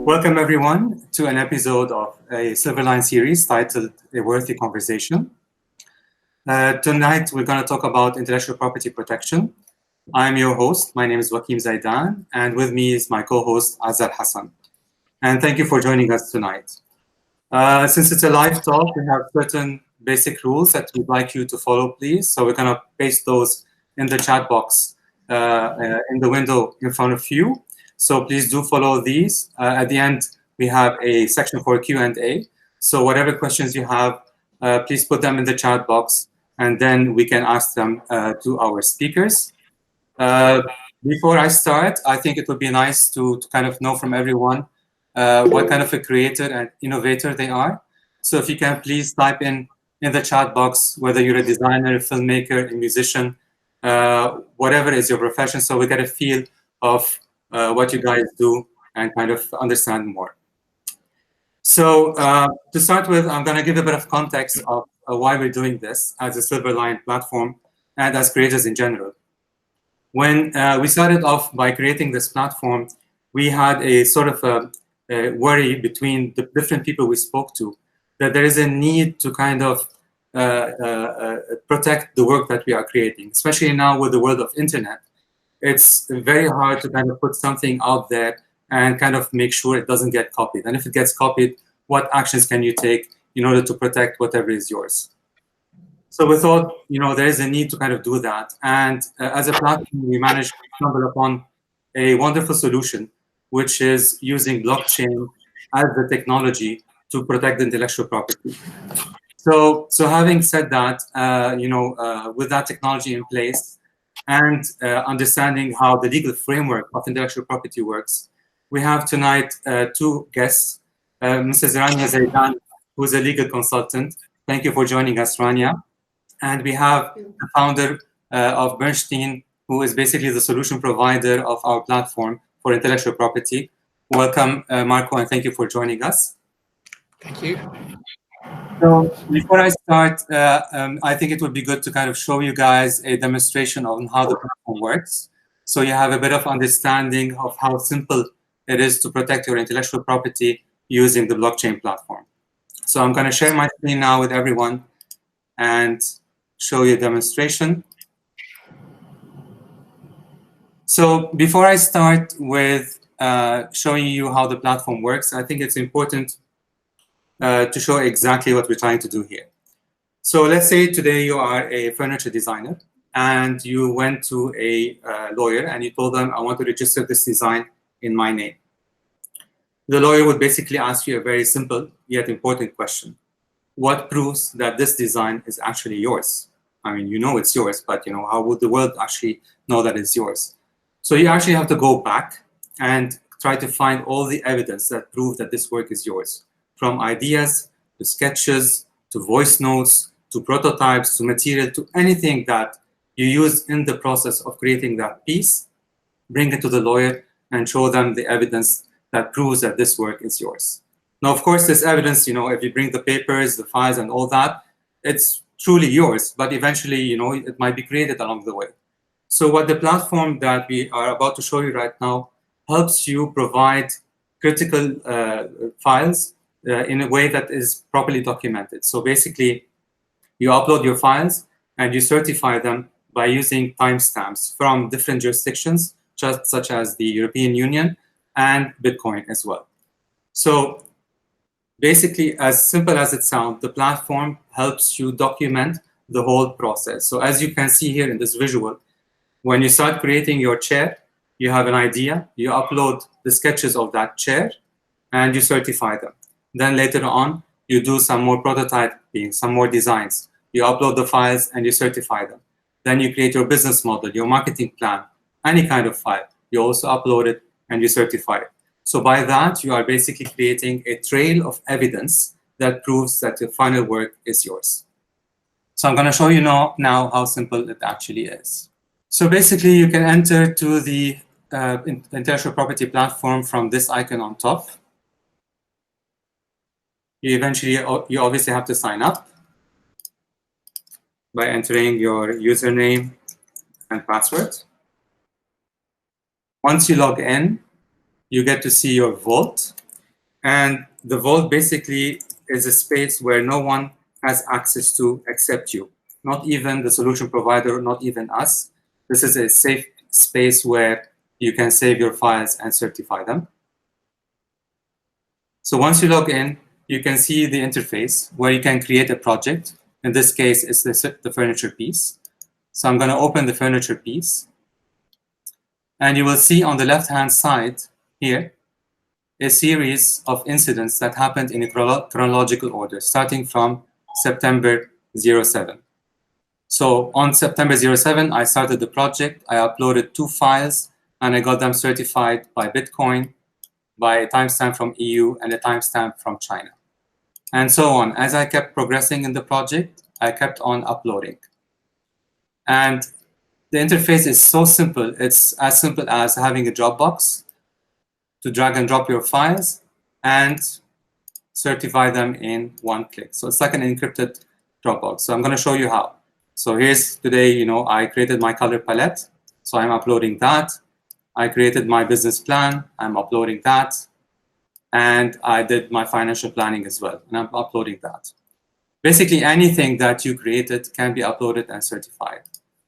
Welcome, everyone, to an episode of a Silverline series titled A Worthy Conversation. Tonight, we're going to talk about intellectual property protection. I'm your host. My name is Wakim Zaidan, and with me is my co-host, Azar Hassan. And thank you for joining us tonight. Since it's a live talk, we have certain basic rules that we'd like you to follow, please. So we're going to paste those in the chat box in the window in front of you. So please do follow these. At the end, we have a section for Q&A. So whatever questions you have, please put them in the chat box, and then we can ask them to our speakers. Before I start, I think it would be nice to kind of know from everyone what kind of a creator and innovator they are. So if you can please type in the chat box whether you're a designer, a filmmaker, a musician, whatever is your profession, so we get a feel of what you guys do and kind of understand more. So to start with, I'm going to give a bit of context of why we're doing this as a Silverline platform and as creators in general. When we started off by creating this platform, we had a sort of a worry between the different people we spoke to that there is a need to kind of protect the work that we are creating, especially now with the world of internet. It's very hard to kind of put something out there and kind of make sure it doesn't get copied. And if it gets copied, what actions can you take in order to protect whatever is yours? So we thought, there is a need to kind of do that. And as a platform, we managed to stumble upon a wonderful solution, which is using blockchain as the technology to protect the intellectual property. So having said that, with that technology in place and understanding how the legal framework of intellectual property works, we have tonight two guests, Mrs. Rania Zaidan, who is a legal consultant. Thank you for joining us, Rania. And we have the founder of Bernstein, who is basically the solution provider of our platform for intellectual property. Welcome, Marco, and thank you for joining us. Thank you. So before I start, I think it would be good to kind of show you guys a demonstration on how the platform works. So you have a bit of understanding of how simple it is to protect your intellectual property using the blockchain platform. So I'm going to share my screen now with everyone and show you a demonstration. So before I start with showing you how the platform works, I think it's important to show exactly what we're trying to do here. So let's say today you are a furniture designer and you went to a lawyer and you told them, I want to register this design in my name. The lawyer would basically ask you a very simple yet important question. What proves that this design is actually yours? I mean, you know it's yours, but how would the world actually know that it's yours? So you actually have to go back and try to find all the evidence that prove that this work is yours. From ideas, to sketches, to voice notes, to prototypes, to material, to anything that you use in the process of creating that piece, bring it to the lawyer and show them the evidence that proves that this work is yours. Now, of course, this evidence, if you bring the papers, the files, and all that, it's truly yours, but eventually, it might be created along the way. So what the platform that we are about to show you right now helps you provide critical files in a way that is properly documented. So basically, you upload your files and you certify them by using timestamps from different jurisdictions, such as the European Union and Bitcoin as well. So basically, as simple as it sounds, the platform helps you document the whole process. So as you can see here in this visual, when you start creating your chair, you have an idea, you upload the sketches of that chair, and you certify them. Then later on, you do some more prototyping, some more designs. You upload the files and you certify them. Then you create your business model, your marketing plan, any kind of file. You also upload it and you certify it. So by that, you are basically creating a trail of evidence that proves that your final work is yours. So I'm going to show you now how simple it actually is. So basically, you can enter to the intellectual property platform from this icon on top. You obviously have to sign up by entering your username and password. Once you log in, you get to see your vault. And the vault basically is a space where no one has access to except you, not even the solution provider, not even us. This is a safe space where you can save your files and certify them. So once you log in, you can see the interface where you can create a project. In this case, it's the furniture piece. So I'm going to open the furniture piece. And you will see on the left-hand side here a series of incidents that happened in a chronological order, starting from September 07. So on September 07, I started the project. I uploaded 2 files, and I got them certified by Bitcoin, by a timestamp from EU and a timestamp from China. And so on. As I kept progressing in the project, I kept on uploading. And the interface is so simple. It's as simple as having a Dropbox to drag and drop your files and certify them in one click. So it's like an encrypted Dropbox. So I'm going to show you how. So here's today, I created my color palette. So I'm uploading that. I created my business plan. I'm uploading that. And I did my financial planning as well. And I'm uploading that. Basically, anything that you created can be uploaded and certified.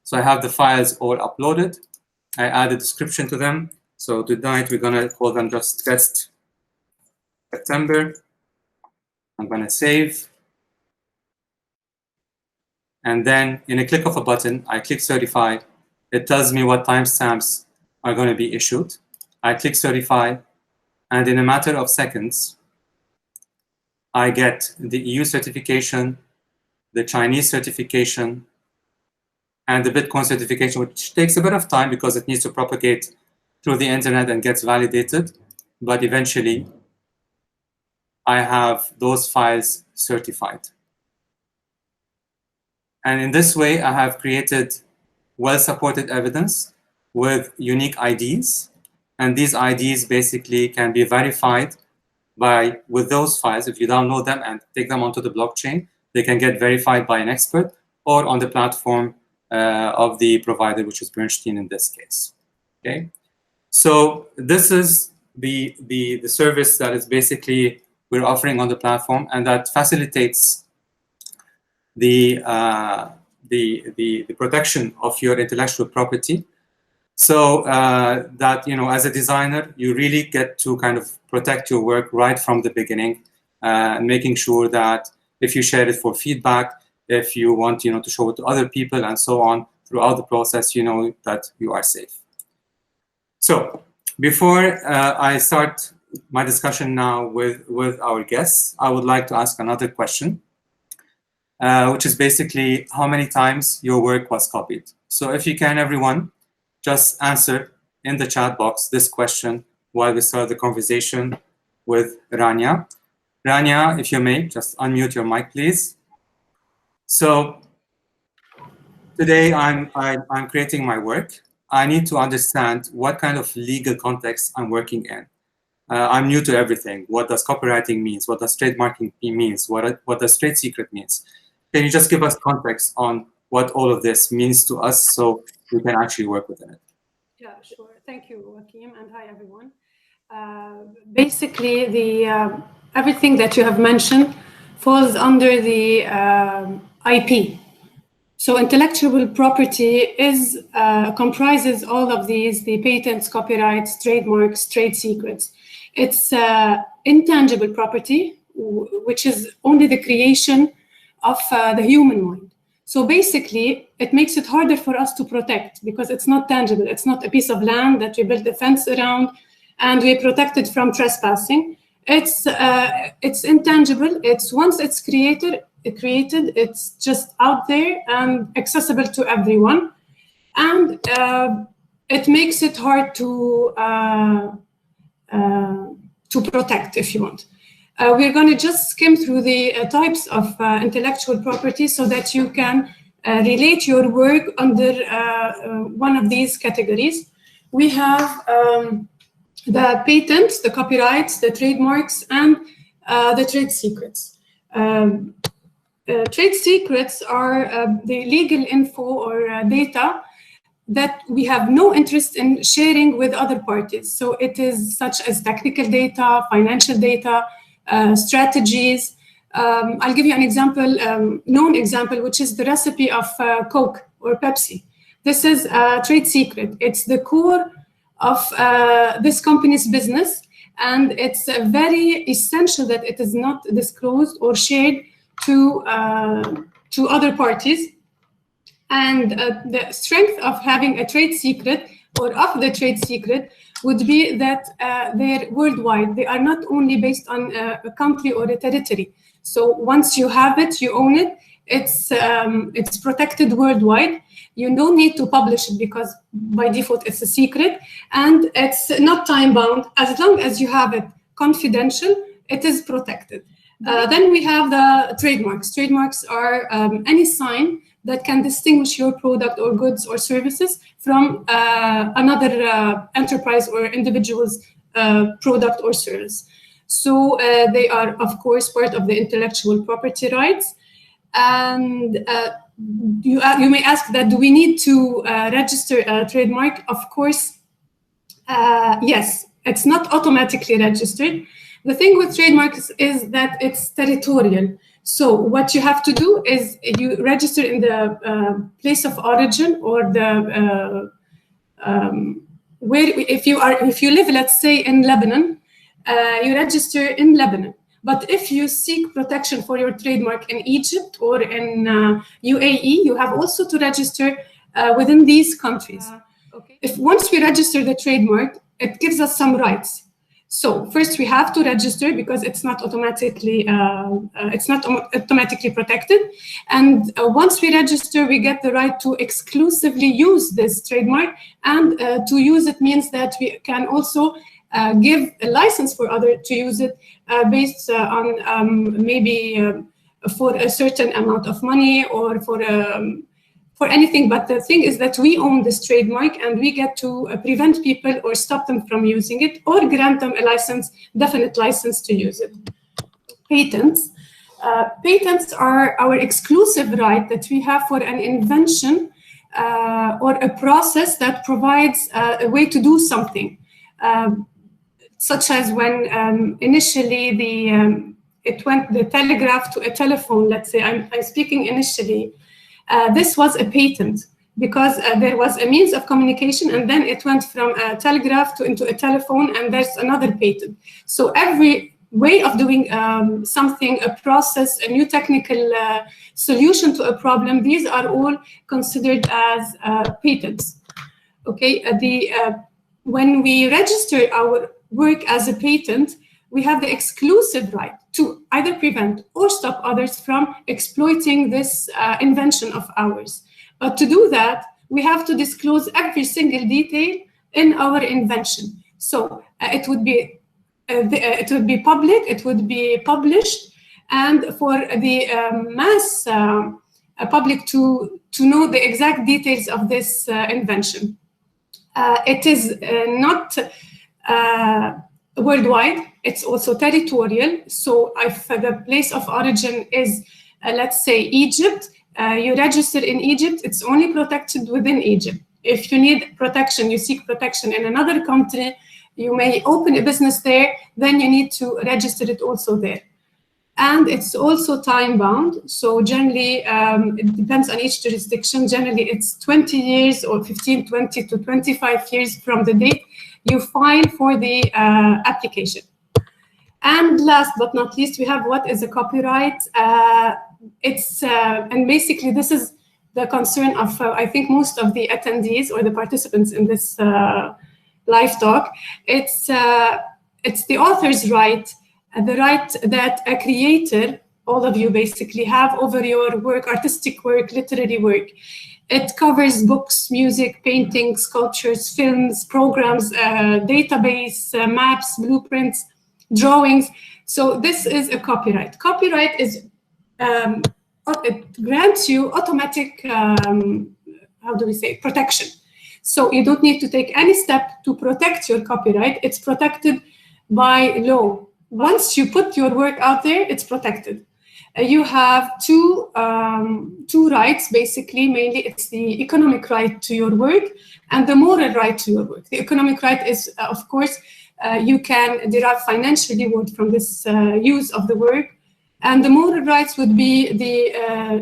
So I have the files all uploaded. I add a description to them. So tonight, we're going to call them just test September. I'm going to save. And then in a click of a button, I click certify. It tells me what timestamps are going to be issued. I click certify. And in a matter of seconds, I get the EU certification, the Chinese certification, and the Bitcoin certification, which takes a bit of time because it needs to propagate through the internet and gets validated. But eventually, I have those files certified. And in this way, I have created well-supported evidence with unique IDs. And these IDs basically can be verified with those files. If you download them and take them onto the blockchain, they can get verified by an expert or on the platform of the provider, which is Bernstein in this case. Okay, so this is the service that is basically we're offering on the platform, and that facilitates the protection of your intellectual property. So that, as a designer, you really get to kind of protect your work right from the beginning, and making sure that if you share it for feedback, if you want, to show it to other people and so on, throughout the process, you know that you are safe. So before I start my discussion now with our guests, I would like to ask another question, which is basically how many times your work was copied. So if you can, everyone, just answer in the chat box this question while we start the conversation with Rania. Rania, if you may, just unmute your mic, please. So today I'm creating my work. I need to understand what kind of legal context I'm working in. I'm new to everything. What does copywriting means? What does trademarking means? What does trade secret means? Can you just give us context on what all of this means to us so we can actually work within it? Yeah, sure. Thank you, Joachim, and hi, everyone. Basically, everything that you have mentioned falls under the IP. So intellectual property comprises all of these, the patents, copyrights, trademarks, trade secrets. It's intangible property, which is only the creation of the human mind. So basically, it makes it harder for us to protect because it's not tangible. It's not a piece of land that we build a fence around and we protect it from trespassing. It's intangible. It's once it's created, it's just out there and accessible to everyone. And it makes it hard to protect, if you want. We're going to just skim through the types of intellectual property so that you can relate your work under one of these categories. We have the patents, the copyrights, the trademarks, and the trade secrets. Trade secrets are the legal info or data that we have no interest in sharing with other parties. So it is such as technical data, financial data, strategies. I'll give you an example, known example, which is the recipe of Coke or Pepsi. This is a trade secret. It's the core of this company's business, and it's very essential that it is not disclosed or shared to other parties. And the strength of having a trade secret or of the trade secret would be that they're worldwide. They are not only based on a country or a territory. So once you have it, you own it. It's protected worldwide. You don't need to publish it because by default it's a secret, and it's not time bound. As long as you have it confidential, it is protected. Then we have the trademarks. Trademarks are any sign that can distinguish your product or goods or services from another enterprise or individual's product or service. So they are, of course, part of the intellectual property rights. And you may ask that, do we need to register a trademark? Of course, yes, it's not automatically registered. The thing with trademarks is that it's territorial. So what you have to do is you register in the place of origin, or the where if you live, let's say, in Lebanon, you register in Lebanon. But if you seek protection for your trademark in Egypt or in UAE, you have also to register within these countries. Okay. If once we register the trademark, it gives us some rights. So first we have to register because it's not automatically protected. And once we register, we get the right to exclusively use this trademark. And to use it means that we can also give a license for others to use it based on maybe for a certain amount of money or for anything. But the thing is that we own this trademark, and we get to prevent people or stop them from using it, or grant them a license, definite license to use it. Patents. Patents are our exclusive right that we have for an invention or a process that provides a way to do something. Such as when initially the telegraph to a telephone, let's say, I'm speaking initially, this was a patent because there was a means of communication, and then it went from a telegraph into a telephone, and there's another patent. So every way of doing something, a process, a new technical solution to a problem, these are all considered as patents. Okay, when we register our work as a patent, we have the exclusive right to either prevent or stop others from exploiting this invention of ours. But to do that, we have to disclose every single detail in our invention. So it would be public, it would be published, and for the mass public to know the exact details of this invention. It is not worldwide, it's also territorial. So if the place of origin is, let's say, Egypt, you register in Egypt, it's only protected within Egypt. If you need protection, you seek protection in another country, you may open a business there, then you need to register it also there. And it's also time bound. So generally, it depends on each jurisdiction. Generally, it's 20 years or 15, 20 to 25 years from the date you file for the application. And last but not least, we have what is a copyright. And basically this is the concern of, I think, most of the attendees or the participants in this live talk. It's the author's right, the right that a creator, all of you basically, have over your work, artistic work, literary work. It covers books, music, paintings, sculptures, films, programs, database, maps, blueprints, drawings. So this is a copyright. Copyright is, it grants you automatic, how do we say, protection. So you don't need to take any step to protect your copyright. It's protected by law. Once you put your work out there, it's protected. you have two rights, basically. Mainly, it's the economic right to your work and the moral right to your work. The economic right is, of course, you can derive financial reward from this use of the work. And the moral rights would be the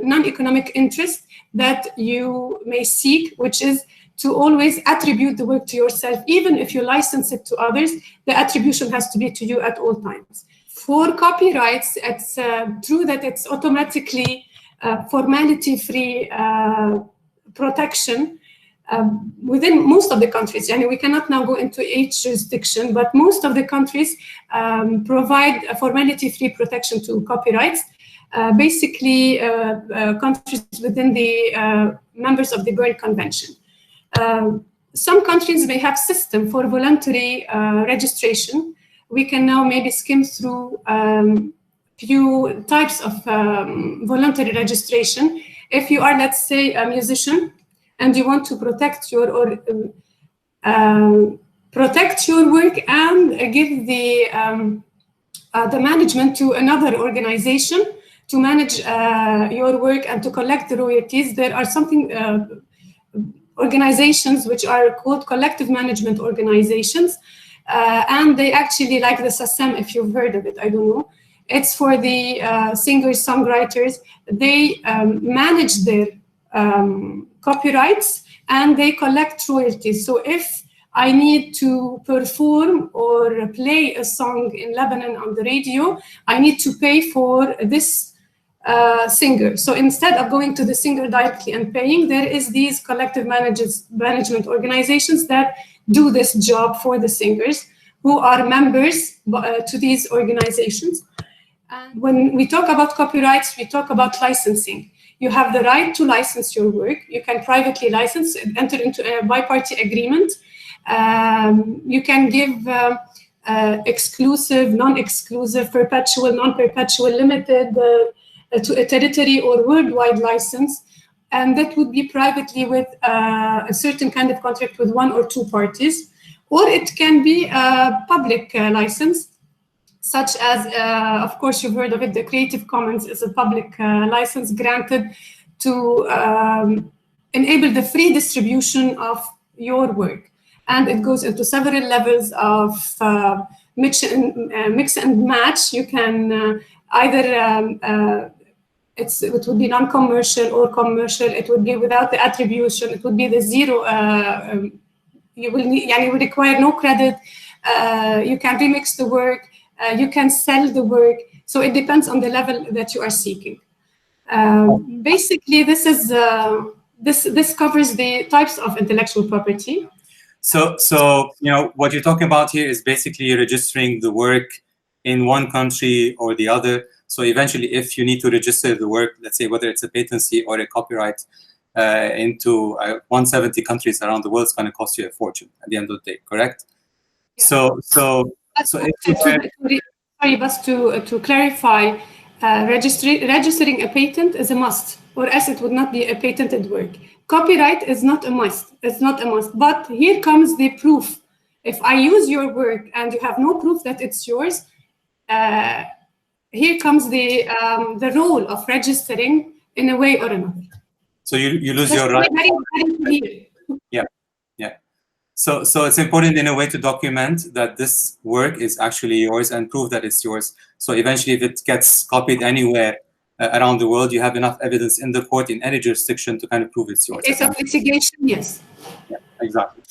non-economic interest that you may seek, which is to always attribute the work to yourself. Even if you license it to others, the attribution has to be to you at all times. For copyrights, it's true that it's automatically formality-free protection within most of the countries. And we cannot now go into each jurisdiction, but most of the countries provide a formality-free protection to copyrights. Basically, countries within the members of the Berne Convention. Some countries may have system for voluntary registration. We can now maybe skim through few types of voluntary registration. If you are, let's say, a musician and you want to protect your work and give the management to another organization to manage your work and to collect the royalties, there are organizations which are called collective management organizations. And they actually, like the SACEM, if you've heard of it, I don't know. It's for the singers, songwriters. They manage their copyrights and they collect royalties. So if I need to perform or play a song in Lebanon on the radio, I need to pay for this singer. So instead of going to the singer directly and paying, there is these collective management organizations that do this job for the singers who are members to these organizations. And when we talk about copyrights, we talk about licensing. You have the right to license your work. You can privately license, enter into a bi-party agreement. You can give exclusive, non-exclusive, perpetual, non-perpetual, limited to a territory or worldwide license. And that would be privately with a certain kind of contract with one or two parties. Or it can be a public license, such as, of course, you've heard of it, the Creative Commons is a public license granted to enable the free distribution of your work. And it goes into several levels of mix and match. You can either, it would be non-commercial or commercial. It would be without the attribution. It would be the zero. You will require no credit. You can remix the work. You can sell the work. So it depends on the level that you are seeking. Basically, this is this covers the types of intellectual property. So what you're talking about here is basically registering the work in one country or the other. So eventually, if you need to register the work, let's say whether it's a patency or a copyright into 170 countries around the world, it's going to cost you a fortune at the end of the day, correct? Yeah. Sorry, but to clarify, registering a patent is a must, or else it would not be a patented work. Copyright is not a must. It's not a must. But here comes the proof. If I use your work and you have no proof that it's yours, here comes the role of registering in a way or another. So you lose your right. Very, very clear. Yeah. So it's important in a way to document that this work is actually yours and prove that it's yours. So eventually, if it gets copied anywhere around the world, you have enough evidence in the court in any jurisdiction to kind of prove it's yours. In case of litigation, yes. Yeah, exactly.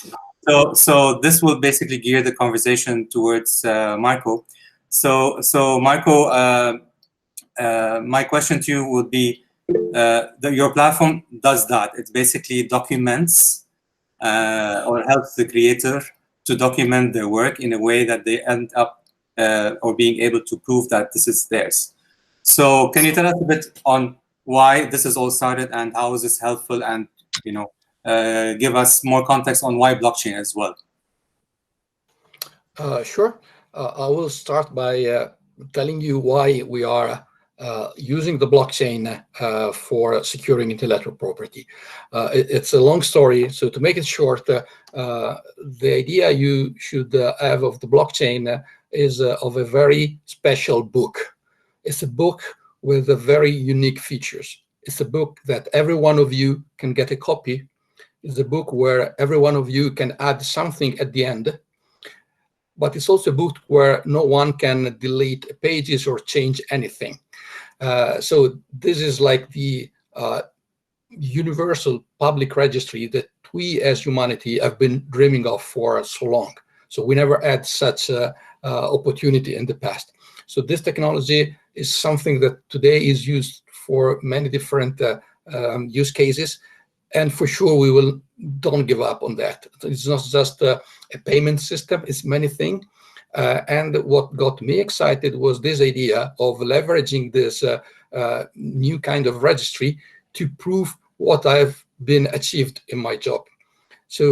So this will basically gear the conversation towards Marco. So Marco, my question to you would be, your platform does that. It basically documents or helps the creator to document their work in a way that they end up or being able to prove that this is theirs. So can you tell us a bit on why this is all started and how is this helpful, and give us more context on why blockchain as well? Sure. I will start by telling you why we are using the blockchain for securing intellectual property. It's a long story, so to make it short, the idea you should have of the blockchain is of a very special book. It's a book with very unique features. It's a book that every one of you can get a copy. It's a book where every one of you can add something at the end, but it's also a book where no one can delete pages or change anything. So this is like the universal public registry that we as humanity have been dreaming of for so long. So we never had such opportunity in the past. So this technology is something that today is used for many different use cases. And for sure, we don't give up on that. It's not just a payment system, it's many things. And what got me excited was this idea of leveraging this new kind of registry to prove what I've been achieved in my job. So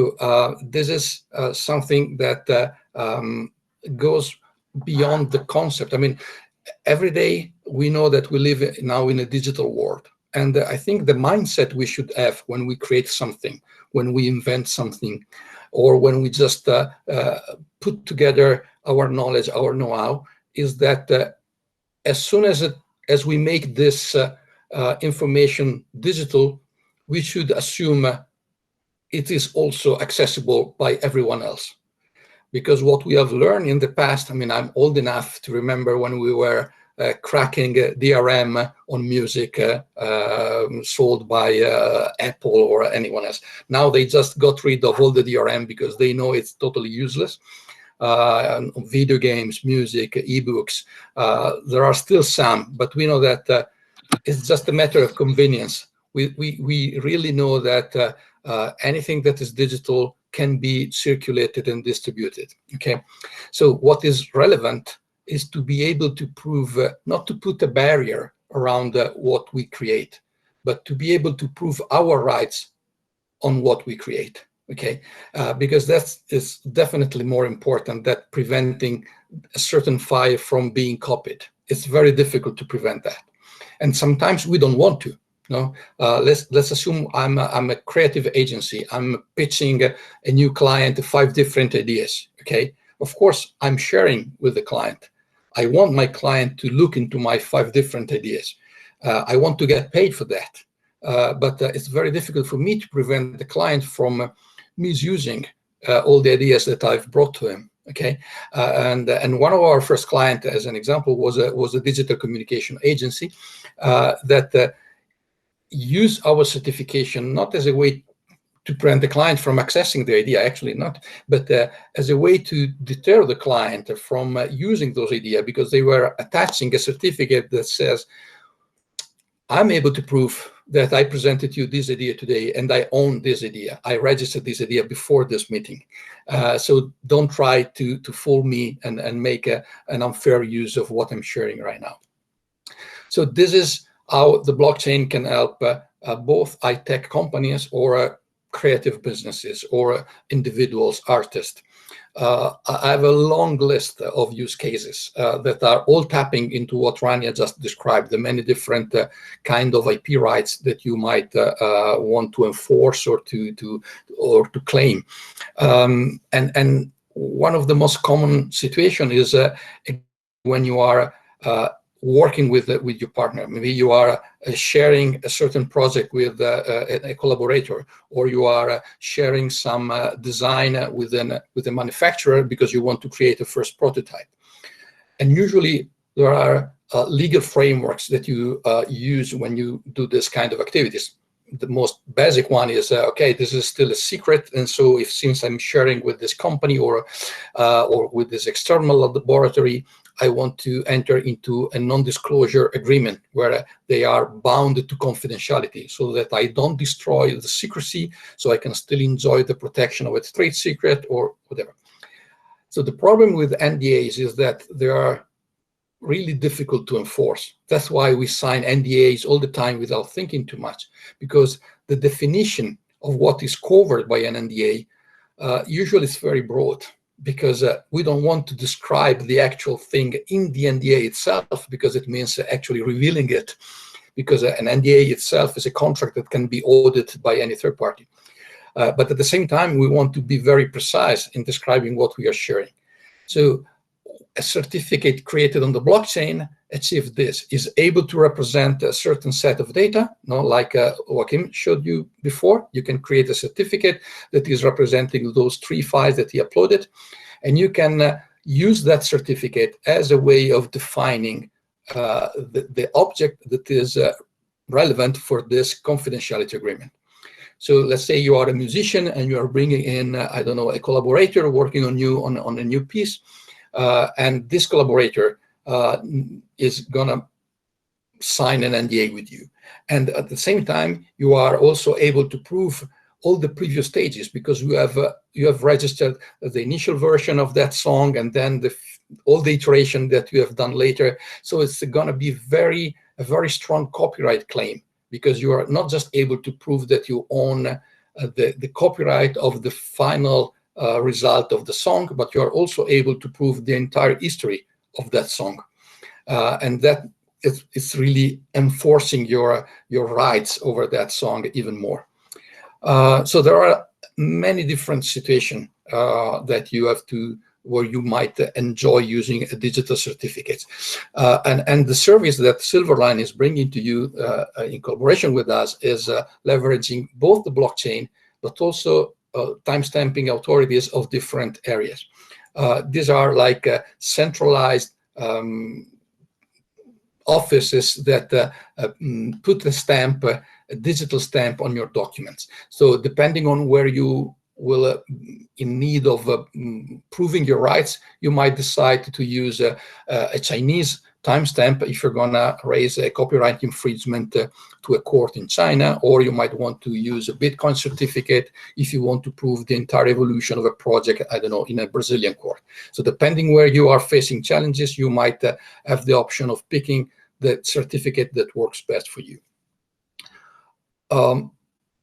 this is something that goes beyond the concept. I mean, every day we know that we live now in a digital world. And I think the mindset we should have when we create something, when we invent something, or when we just put together our knowledge, our know-how, is that as soon as we make this information digital, we should assume it is also accessible by everyone else. Because what we have learned in the past, I mean, I'm old enough to remember when we were cracking DRM on music sold by Apple or anyone else. Now they just got rid of all the DRM because they know it's totally useless. Video games, music, ebooks, there are still some, but we know that it's just a matter of convenience. We really know that anything that is digital can be circulated and distributed. Okay, so what is relevant is to be able to prove, not to put a barrier around what we create, but to be able to prove our rights on what we create. Okay, because that is definitely more important than preventing a certain file from being copied. It's very difficult to prevent that, and sometimes we don't want to. No, let's assume I'm a creative agency. I'm pitching a new client 5 different ideas. Okay, of course I'm sharing with the client. I want my client to look into my 5 different ideas. I want to get paid for that, but it's very difficult for me to prevent the client from misusing all the ideas that I've brought to him. Okay, and one of our first clients, as an example, was a digital communication agency that use our certification not as a way to prevent the client from accessing the idea, actually not, but as a way to deter the client from using those ideas, because they were attaching a certificate that says, I'm able to prove that I presented you this idea today and I own this idea. I registered this idea before this meeting. So don't try to fool me and make an unfair use of what I'm sharing right now. So this is how the blockchain can help both high-tech companies or creative businesses or individuals, artists. I have a long list of use cases that are all tapping into what Rania just described, the many different kind of IP rights that you might want to enforce or to claim. And one of the most common situation is when you are working with your partner. Maybe you are sharing a certain project with a collaborator, or you are sharing some design with a manufacturer because you want to create a first prototype. And usually there are legal frameworks that you use when you do this kind of activities. The most basic one is, okay, this is still a secret, and so since I'm sharing with this company or with this external laboratory, I want to enter into a non-disclosure agreement where they are bound to confidentiality so that I don't destroy the secrecy, so I can still enjoy the protection of a trade secret or whatever. So the problem with NDAs is that they are really difficult to enforce. That's why we sign NDAs all the time without thinking too much, because the definition of what is covered by an NDA usually is very broad, because we don't want to describe the actual thing in the NDA itself, because it means actually revealing it, because an NDA itself is a contract that can be audited by any third party. But at the same time, we want to be very precise in describing what we are sharing. So a certificate created on the blockchain achieve this, is able to represent a certain set of data, like Joachim showed you before. You can create a certificate that is representing those 3 files that he uploaded, and you can use that certificate as a way of defining the object that is relevant for this confidentiality agreement. So let's say you are a musician and you are bringing in, I don't know, a collaborator working on a new piece, and this collaborator is gonna sign an NDA with you. And at the same time, you are also able to prove all the previous stages, because you have registered the initial version of that song and then all the iteration that you have done later. So it's gonna be a very strong copyright claim, because you are not just able to prove that you own the copyright of the final result of the song, but you are also able to prove the entire history of that song. And that it's really enforcing your rights over that song even more. So there are many different situations that you have to, where you might enjoy using a digital certificates. And the service that Silverline is bringing to you in collaboration with us is leveraging both the blockchain, but also timestamping authorities of different areas. These are like centralized offices that put a digital stamp on your documents. So depending on where you will in need of proving your rights, you might decide to use a Chinese timestamp if you're gonna raise a copyright infringement to a court in China, or you might want to use a Bitcoin certificate if you want to prove the entire evolution of a project, I don't know, in a Brazilian court. So depending where you are facing challenges, you might have the option of picking the certificate that works best for you.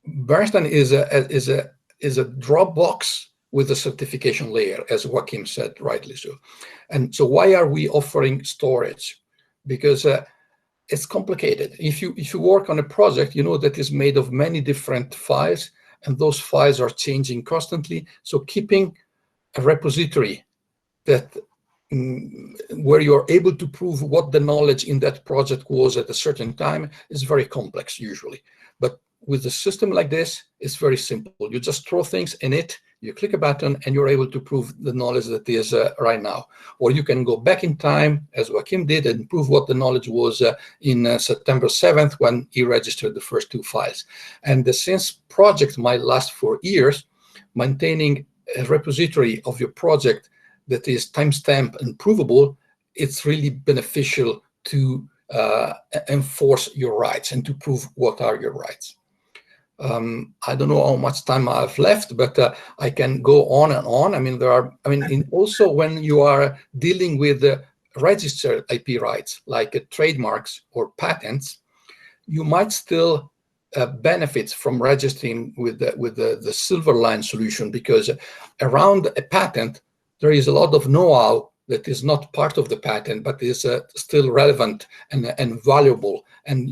Bernstein is a Dropbox with a certification layer, as Joachim said, rightly so. And so why are we offering storage? Because it's complicated. If you work on a project, you know that is made of many different files, and those files are changing constantly. So keeping a repository that where you are able to prove what the knowledge in that project was at a certain time is very complex usually. But with a system like this, it's very simple. You just throw things in it, you click a button, and you're able to prove the knowledge that is right now. Or you can go back in time, as Joachim did, and prove what the knowledge was in September 7th when he registered the first 2 files. And since projects might last for years, maintaining a repository of your project that is timestamped and provable, it's really beneficial to enforce your rights and to prove what are your rights. I don't know how much time I have left, but I can go on and on. I mean, also when you are dealing with registered IP rights, like trademarks or patents, you might still benefit from registering with the Silverline solution, because around a patent, there is a lot of know-how that is not part of the patent, but is still relevant and valuable and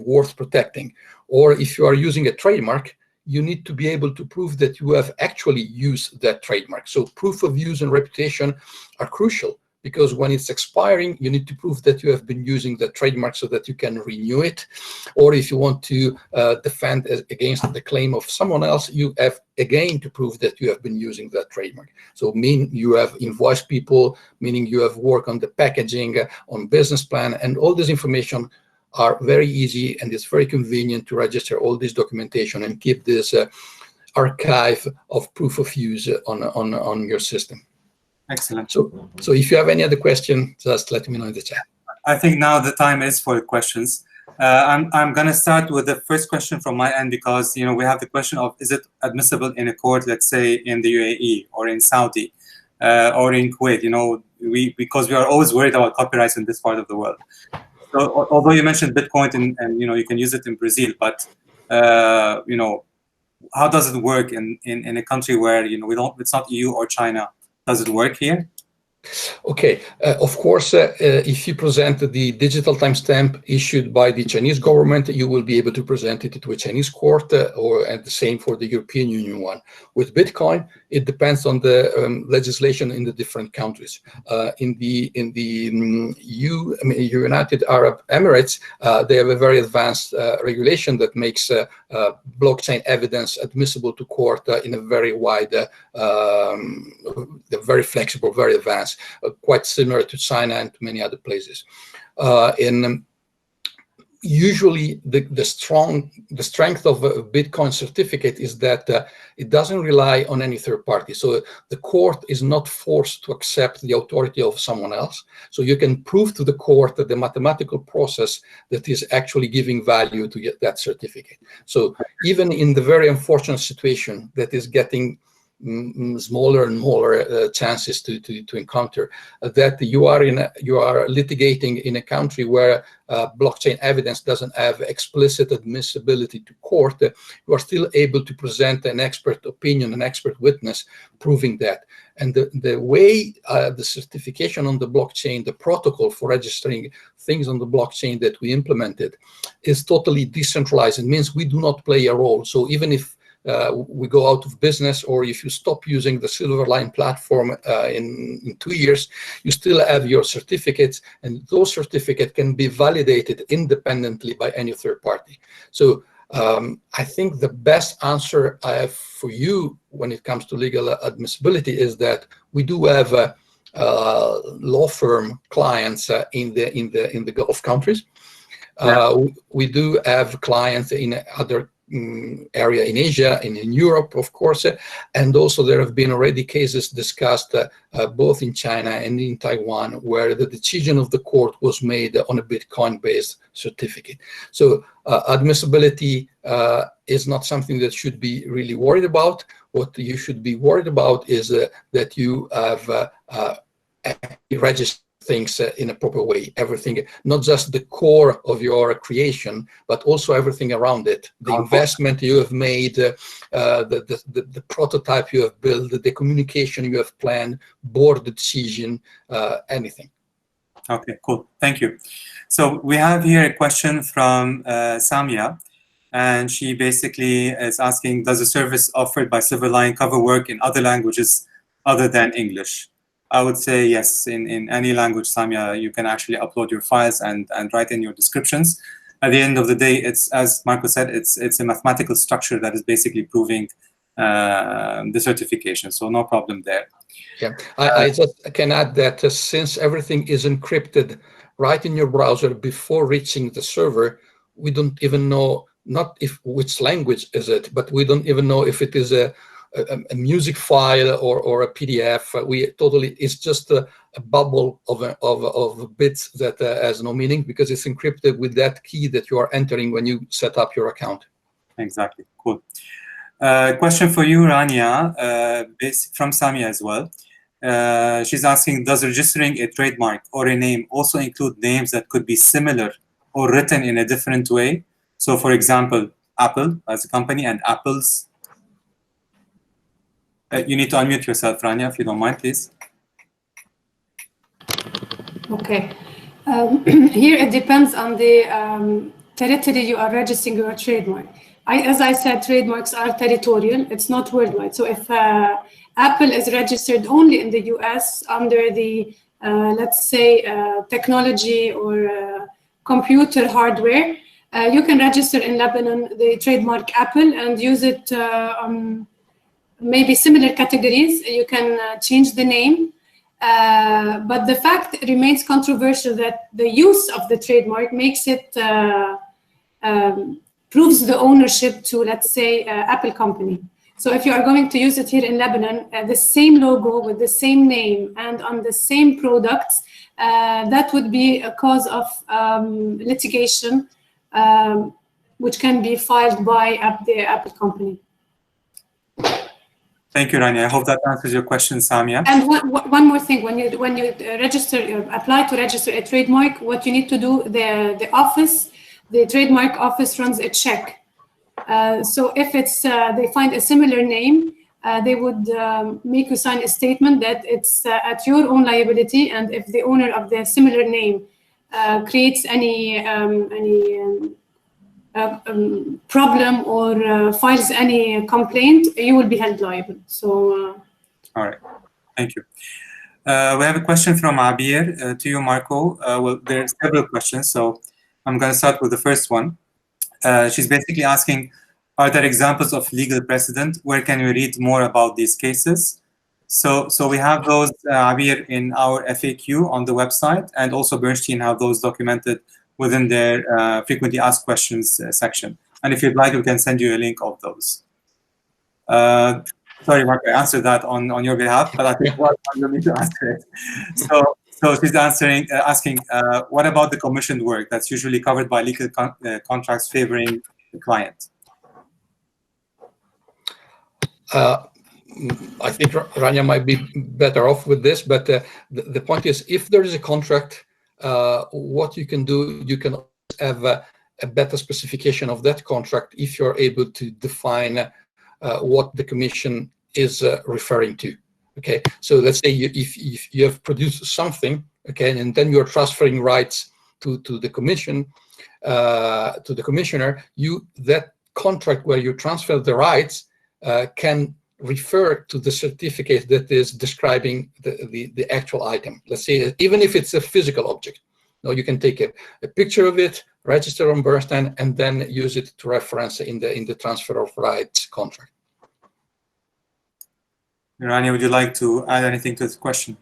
worth protecting. Or if you are using a trademark, you need to be able to prove that you have actually used that trademark. So proof of use and reputation are crucial, because when it's expiring, you need to prove that you have been using the trademark so that you can renew it. Or if you want to defend against the claim of someone else, you have again to prove that you have been using that trademark. So mean you have invoiced people, meaning you have worked on the packaging, on business plan, and all this information are very easy, and it's very convenient to register all this documentation and keep this archive of proof of use on your system. Excellent. So if you have any other question, just let me know in the chat. I think now the time is for questions. I'm going to start with the first question from my end, because we have the question of, is it admissible in a court, let's say in the UAE or in Saudi or in Kuwait? Because we are always worried about copyrights in this part of the world. So although you mentioned Bitcoin and you can use it in Brazil, but how does it work in a country where it's not EU or China? Does it work here? Okay, of course, if you present the digital timestamp issued by the Chinese government, you will be able to present it to a Chinese court, and the same for the European Union one. With Bitcoin, it depends on the legislation in the different countries. In the United Arab Emirates, they have a very advanced regulation that makes blockchain evidence admissible to court in a very wide, very flexible, very advanced, quite similar to China and to many other places. Usually the strength of a Bitcoin certificate is that it doesn't rely on any third party. So the court is not forced to accept the authority of someone else. So you can prove to the court that the mathematical process that is actually giving value to that certificate. So even in the very unfortunate situation that is getting smaller and smaller chances to encounter that you are litigating in a country where blockchain evidence doesn't have explicit admissibility to court, you are still able to present an expert opinion, an expert witness proving that. And the way the certification on the blockchain, the protocol for registering things on the blockchain that we implemented is totally decentralized. It means we do not play a role. So even if we go out of business, or if you stop using the Silverline platform in 2 years, you still have your certificates, and those certificates can be validated independently by any third party. So I think the best answer I have for you when it comes to legal admissibility is that we do have law firm clients in the Gulf countries. We do have clients in other area in Asia and in Europe, of course, and also there have been already cases discussed both in China and in Taiwan where the decision of the court was made on a Bitcoin-based certificate. So admissibility is not something that should be really worried about. What you should be worried about is that you have registered things in a proper way, everything, not just the core of your creation, but also everything around it, the investment you have made, the prototype you have built, the communication you have planned, board decision, anything. Okay, cool, thank you. So we have here a question from Samia, and she basically is asking, does the service offered by Silverline cover work in other languages other than English? I would say yes, in any language, Samia, you can actually upload your files and write in your descriptions. At the end of the day, it's, as Marco said, it's a mathematical structure that is basically proving the certification, so no problem there. Yeah, I just can add that since everything is encrypted right in your browser before reaching the server, we don't even know, not if which language is it, but we don't even know if it is a music file or a PDF. It's just a bubble of bits that has no meaning because it's encrypted with that key that you are entering when you set up your account. Exactly, cool. Question for you, Rania, from Samia as well. She's asking, does registering a trademark or a name also include names that could be similar or written in a different way? So for example, Apple as a company and Apple's. You need to unmute yourself, Rania, if you don't mind, please. Okay. Here it depends on the territory you are registering your trademark. As I said, trademarks are territorial. It's not worldwide. So if Apple is registered only in the US under the, let's say, technology or computer hardware, you can register in Lebanon the trademark Apple and use it on maybe similar categories. You can change the name, but the fact remains controversial that the use of the trademark makes it, proves the ownership to, let's say, Apple company. So if you are going to use it here in Lebanon, the same logo with the same name and on the same products, that would be a cause of litigation, which can be filed by the Apple company. Thank you, Rania. I hope that answers your question, Samia. And one more thing, when you apply to register a trademark, what you need to do, the trademark office runs a check. So if it's they find a similar name, they would make you sign a statement that it's at your own liability, and if the owner of the similar name creates any problem or files any complaint, you will be held liable. So, all right, thank you. We have a question from Abir to you, Marco. Well, there are several questions, so I'm going to start with the first one. She's basically asking, are there examples of legal precedent? Where can we read more about these cases? So we have those, Abir, in our FAQ on the website, and also Bernstein have those documented within their frequently asked questions section. And if you'd like, we can send you a link of those. Sorry, Mark, I answered that on your behalf, but I think what you need to answer it. So she's asking, what about the commissioned work that's usually covered by legal contracts favoring the client? I think Rania might be better off with this, but the point is, if there is a contract, what you can do, you can have a better specification of that contract if you're able to define what the commission is referring to. Okay, so let's say if you have produced something, okay, and then you're transferring rights to the commission, to the commissioner, that contract where you transfer the rights can refer to the certificate that is describing the actual item. Let's say even if it's a physical object, no, you can take a picture of it, register on Bernstein, and then use it to reference in the transfer of rights contract. Rania, would you like to add anything to this question?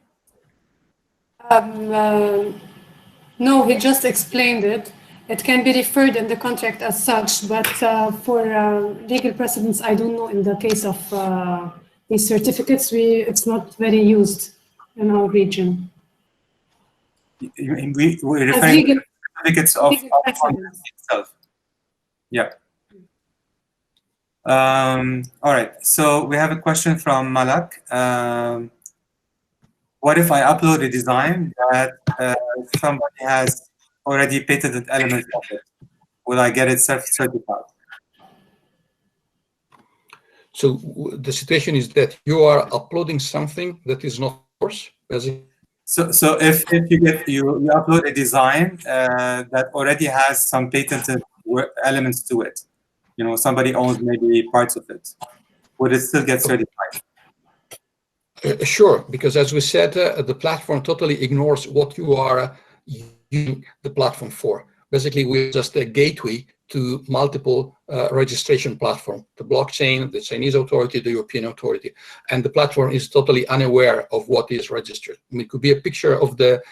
no, he just explained it. It can be referred in the contract as such, but for legal precedents, I don't know. In the case of these certificates, it's not very used in our region. We're referring to certificates of itself. Yeah. All right. So we have a question from Malak. What if I upload a design that somebody has already patented elements of it? Will I get it certified? So the situation is that you are uploading something that is not yours, basically. So if you upload a design that already has some patented elements to it, you know, somebody owns maybe parts of it, would it still get certified? Sure, because as we said, the platform totally ignores what you are using the platform for. Basically, we're just a gateway to multiple registration platforms, the blockchain, the Chinese authority, the European authority, and the platform is totally unaware of what is registered. I mean, it could be a picture of the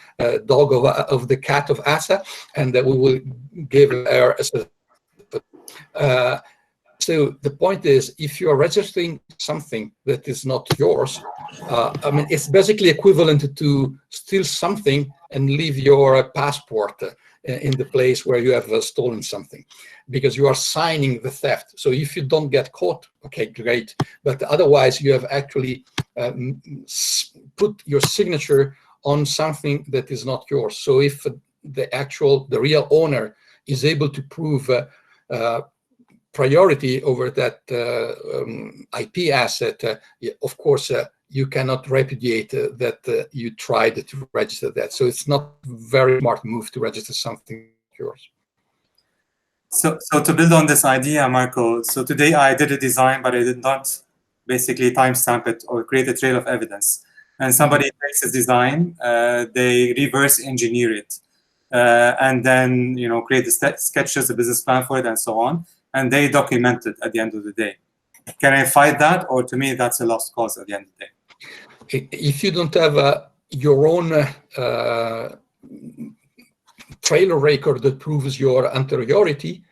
dog of the cat of Asa, and that we will give her a certificate. So the point is, if you are registering something that is not yours, I mean, it's basically equivalent to steal something and leave your passport in the place where you have stolen something, because you are signing the theft. So if you don't get caught, okay, great. But otherwise, you have actually put your signature on something that is not yours. So if the real owner is able to prove priority over that IP asset, of course, you cannot repudiate that you tried to register that. So it's not a very smart move to register something yours. So to build on this idea, Marco, so today I did a design, but I did not basically timestamp it or create a trail of evidence. And somebody takes his design, they reverse engineer it, and then, you know, create the sketches, the business plan for it, and so on. And they document it at the end of the day. Can I fight that, or to me that's a lost cause at the end of the day? If you don't have your own trailer record that proves your anteriority,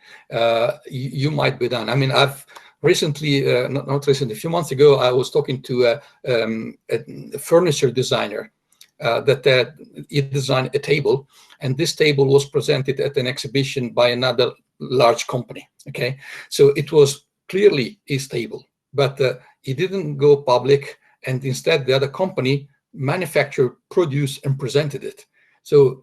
you might be done. I mean, I've recently, not recently, a few months ago, I was talking to a furniture designer that he designed a table, and this table was presented at an exhibition by another large company. Okay, so it was clearly his table, but it didn't go public, and instead the other company manufactured, produced, and presented it. So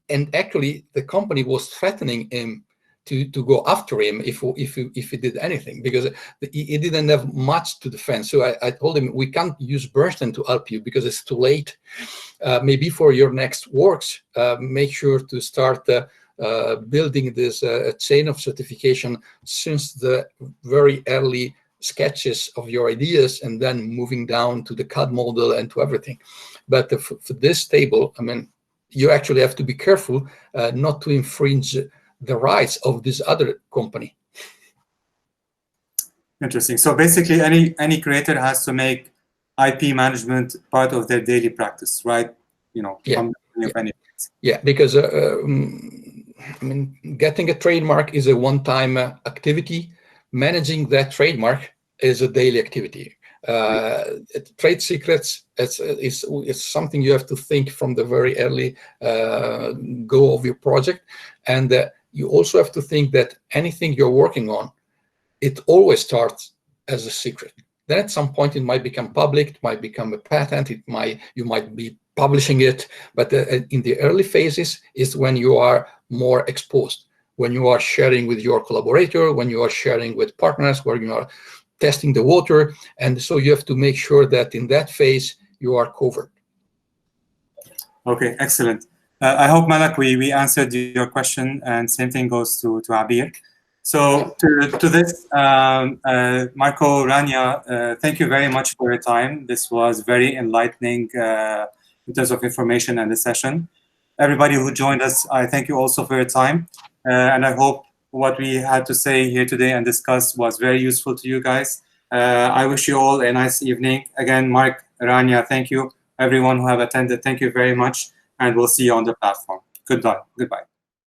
and actually the company was threatening him to go after him if he did anything, because he didn't have much to defend. So I told him, we can't use Bernstein to help you because it's too late. Maybe for your next works, make sure to start building this chain of certification since the very early sketches of your ideas, and then moving down to the CAD model and to everything. But for this table, I mean, you actually have to be careful not to infringe the rights of this other company. Interesting. So basically, any creator has to make IP management part of their daily practice, right? You know, yeah, yeah, because I mean, getting a trademark is a one-time activity. Managing that trademark is a daily activity. Trade secrets, it's something you have to think from the very early go of your project, and you also have to think that anything you're working on, it always starts as a secret. Then at some point it might become public, it might become a patent, you might be publishing it, but in the early phases is when you are more exposed, when you are sharing with your collaborator, when you are sharing with partners, where you are testing the water, and so you have to make sure that in that phase you are covered. Okay, excellent. I hope, Malak, we answered your question, and same thing goes to Abir. So to this, Marco, Rania, thank you very much for your time. This was very enlightening in terms of information and the session. Everybody who joined us, I thank you also for your time. And I hope what we had to say here today and discuss was very useful to you guys. I wish you all a nice evening. Again, Mark, Rania, thank you. Everyone who have attended, thank you very much. And we'll see you on the platform. Goodbye.